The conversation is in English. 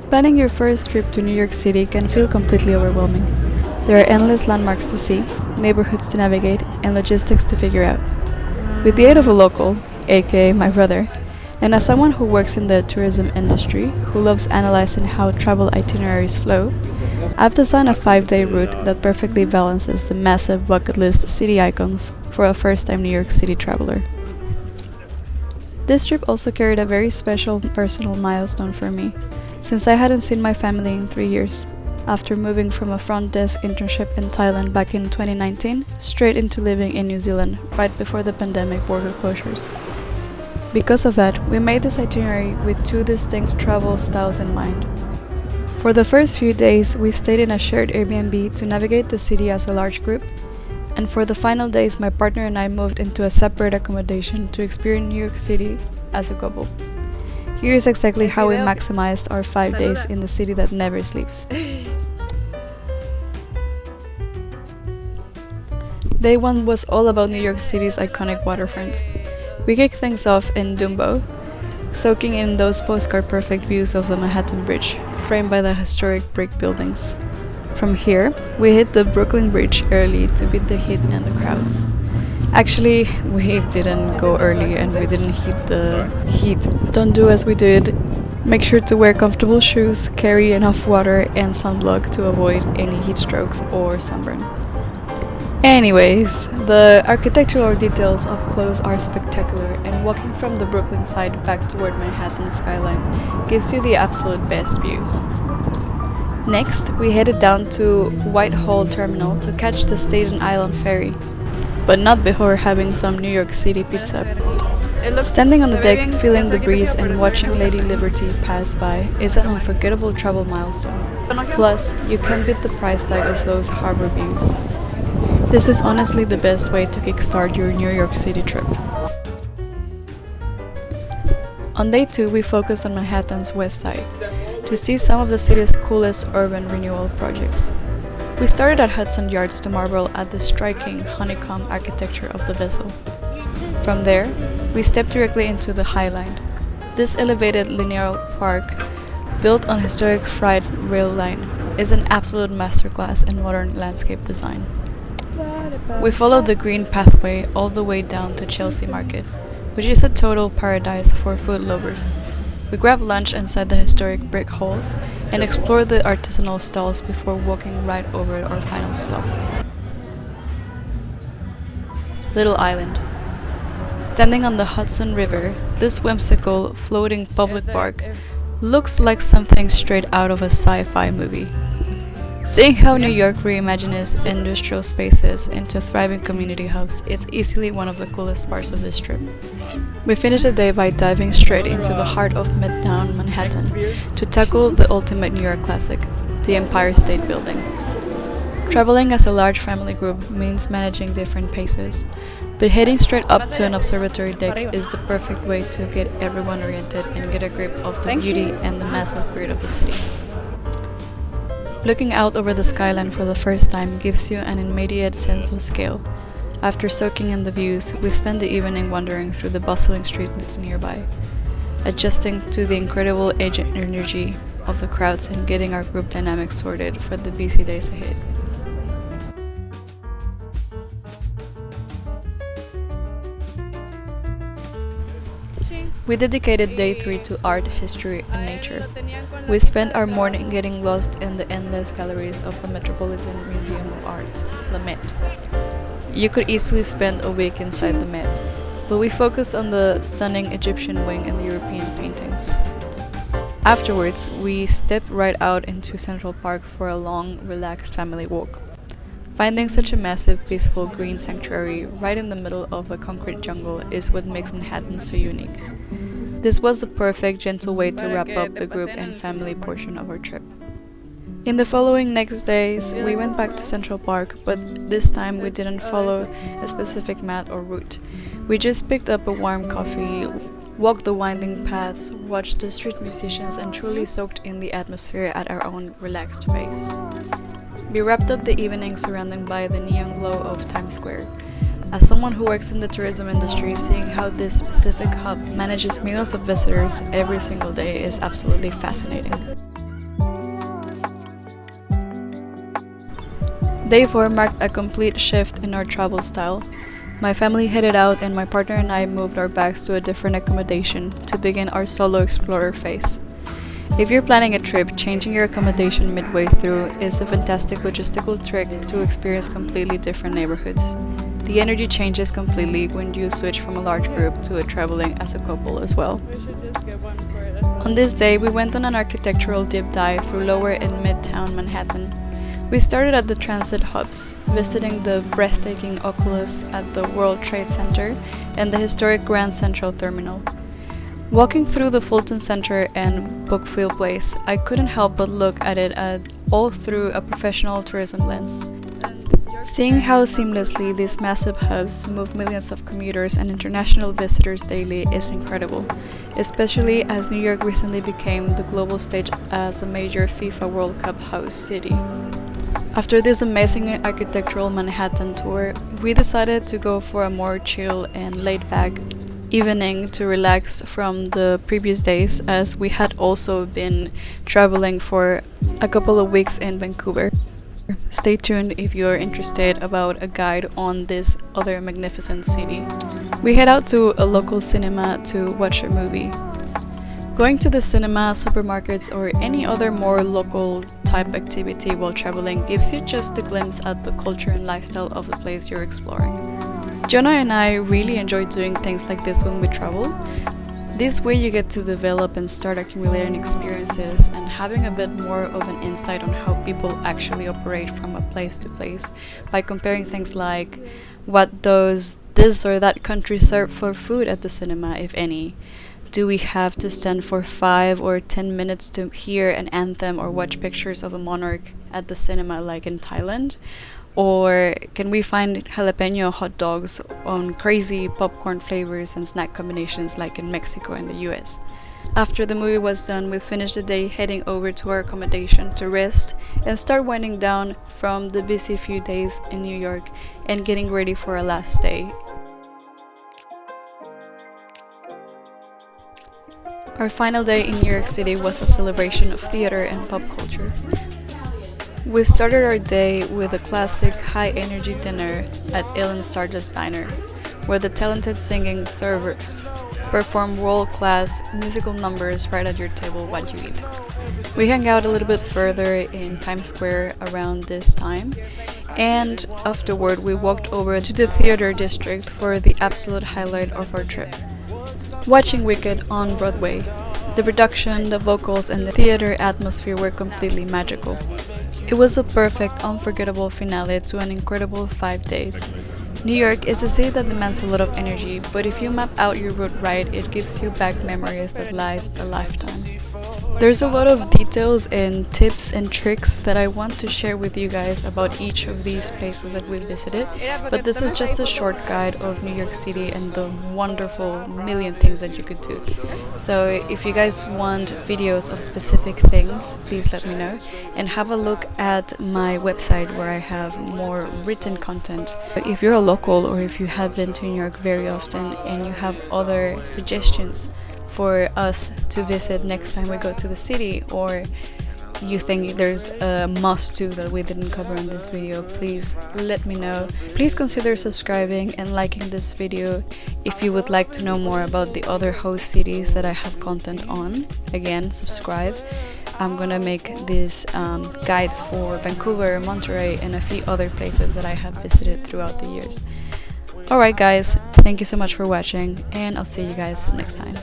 Planning your first trip to New York City can feel completely overwhelming. There are endless landmarks to see, neighborhoods to navigate, and logistics to figure out. With the aid of a local, aka my brother, and as someone who works in the tourism industry, who loves analyzing how travel itineraries flow, I've designed a 5-day route that perfectly balances the massive bucket list city icons for a first-time New York City traveler. This trip also carried a very special personal milestone for me, since I hadn't seen my family in 3 years, after moving from a front desk internship in Thailand back in 2019 straight into living in New Zealand right before the pandemic border closures. Because of that, we made this itinerary with 2 distinct travel styles in mind. For the first few days, we stayed in a shared Airbnb to navigate the city as a large group, and for the final days, my partner and I moved into a separate accommodation to experience New York City as a couple. Here's exactly how we maximized our 5 days in the city that never sleeps. Day 1 was all about New York City's iconic waterfront. We kicked things off in DUMBO, soaking in those postcard-perfect views of the Manhattan Bridge, framed by the historic brick buildings. From here, we hit the Brooklyn Bridge early to beat the heat and the crowds. Actually, we didn't go early and we didn't hit the heat. Don't do as we did. Make sure to wear comfortable shoes, carry enough water and sunblock to avoid any heat strokes or sunburn. Anyways, the architectural details up close are spectacular, and walking from the Brooklyn side back toward Manhattan skyline gives you the absolute best views. Next, we headed down to Whitehall Terminal to catch the Staten Island Ferry, but not before having some New York City pizza. Standing on the deck, feeling the breeze and watching Lady Liberty pass by is an unforgettable travel milestone. Plus, you can't beat the price tag of those harbor views. This is honestly the best way to kickstart your New York City trip. On day 2, we focused on Manhattan's west side to see some of the city's coolest urban renewal projects. We started at Hudson Yards to marvel at the striking honeycomb architecture of the vessel. From there, we stepped directly into the High Line. This elevated linear park, built on historic freight rail line, is an absolute masterclass in modern landscape design. We followed the green pathway all the way down to Chelsea Market, which is a total paradise for food lovers. We grabbed lunch inside the historic brick halls and explored the artisanal stalls before walking right over our final stop. Little Island. Standing on the Hudson River, this whimsical, floating public park looks like something straight out of a sci-fi movie. Seeing how New York reimagines industrial spaces into thriving community hubs is easily one of the coolest parts of this trip. We finished the day by diving straight into the heart of Midtown Manhattan to tackle the ultimate New York classic, the Empire State Building. Traveling as a large family group means managing different paces, but heading straight up to an observatory deck is the perfect way to get everyone oriented and get a grip of the beauty and the massive grid of the city. Looking out over the skyline for the first time gives you an immediate sense of scale. After soaking in the views, we spent the evening wandering through the bustling streets nearby, adjusting to the incredible energy of the crowds and getting our group dynamics sorted for the busy days ahead. We dedicated day 3 to art, history, and nature. We spent our morning getting lost in the endless galleries of the Metropolitan Museum of Art, the Met. You could easily spend a week inside the Met, but we focused on the stunning Egyptian wing and the European paintings. Afterwards, we stepped right out into Central Park for a long, relaxed family walk. Finding such a massive, peaceful green sanctuary right in the middle of a concrete jungle is what makes Manhattan so unique. This was the perfect, gentle way to wrap up the group and family portion of our trip. In the following next days, we went back to Central Park, but this time we didn't follow a specific map or route. We just picked up a warm coffee, walked the winding paths, watched the street musicians, and truly soaked in the atmosphere at our own relaxed pace. We wrapped up the evening surrounded by the neon glow of Times Square. As someone who works in the tourism industry, seeing how this specific hub manages millions of visitors every single day is absolutely fascinating. Day 4 marked a complete shift in our travel style. My family headed out and my partner and I moved our bags to a different accommodation to begin our solo explorer phase. If you're planning a trip, changing your accommodation midway through is a fantastic logistical trick to experience completely different neighborhoods. The energy changes completely when you switch from a large group to traveling as a couple as well. On this day, we went on an architectural deep dive through Lower and Midtown Manhattan. We started at the transit hubs, visiting the breathtaking Oculus at the World Trade Center and the historic Grand Central Terminal. Walking through the Fulton Center and Brookfield Place, I couldn't help but look at it all through a professional tourism lens. Seeing how seamlessly these massive hubs move millions of commuters and international visitors daily is incredible, especially as New York recently became the global stage as a major FIFA World Cup host city. After this amazing architectural Manhattan tour, we decided to go for a more chill and laid-back evening to relax from the previous days, as we had also been traveling for a couple of weeks in Vancouver. Stay tuned if you're interested about a guide on this other magnificent city. We head out to a local cinema to watch a movie. Going to the cinema, supermarkets, or any other more local type activity while traveling gives you just a glimpse at the culture and lifestyle of the place you're exploring. Jonah and I really enjoy doing things like this when we travel. This way you get to develop and start accumulating experiences and having a bit more of an insight on how people actually operate from a place to place by comparing things like what does this or that country serve for food at the cinema, if any. Do we have to stand for 5 or 10 minutes to hear an anthem or watch pictures of a monarch at the cinema like in Thailand? Or can we find jalapeno hot dogs on crazy popcorn flavors and snack combinations like in Mexico and the US? After the movie was done, we finished the day heading over to our accommodation to rest and start winding down from the busy few days in New York and getting ready for our last day. Our final day in New York City was a celebration of theater and pop culture. We started our day with a classic high-energy dinner at Stardust Diner, where the talented singing servers perform world-class musical numbers right at your table while you eat. We hung out a little bit further in Times Square around this time, and afterward we walked over to the theater district for the absolute highlight of our trip. Watching Wicked on Broadway. The production, the vocals, and the theater atmosphere were completely magical. It was a perfect, unforgettable finale to an incredible 5 days. New York is a city that demands a lot of energy, but if you map out your route right, it gives you back memories that last a lifetime. There's a lot of details and tips and tricks that I want to share with you guys about each of these places that we visited, but this is just a short guide of New York City and the wonderful million things that you could do. So if you guys want videos of specific things, please let me know, and have a look at my website where I have more written content. If you're a local or if you have been to New York very often and you have other suggestions for us to visit next time we go to the city, or you think there's a must-do that we didn't cover in this video, please let me know. Please consider subscribing and liking this video if you would like to know more about the other host cities that I have content on. Again, subscribe. I'm gonna make these guides for Vancouver, Monterey, and a few other places that I have visited throughout the years. Alright guys, thank you so much for watching, and I'll see you guys next time.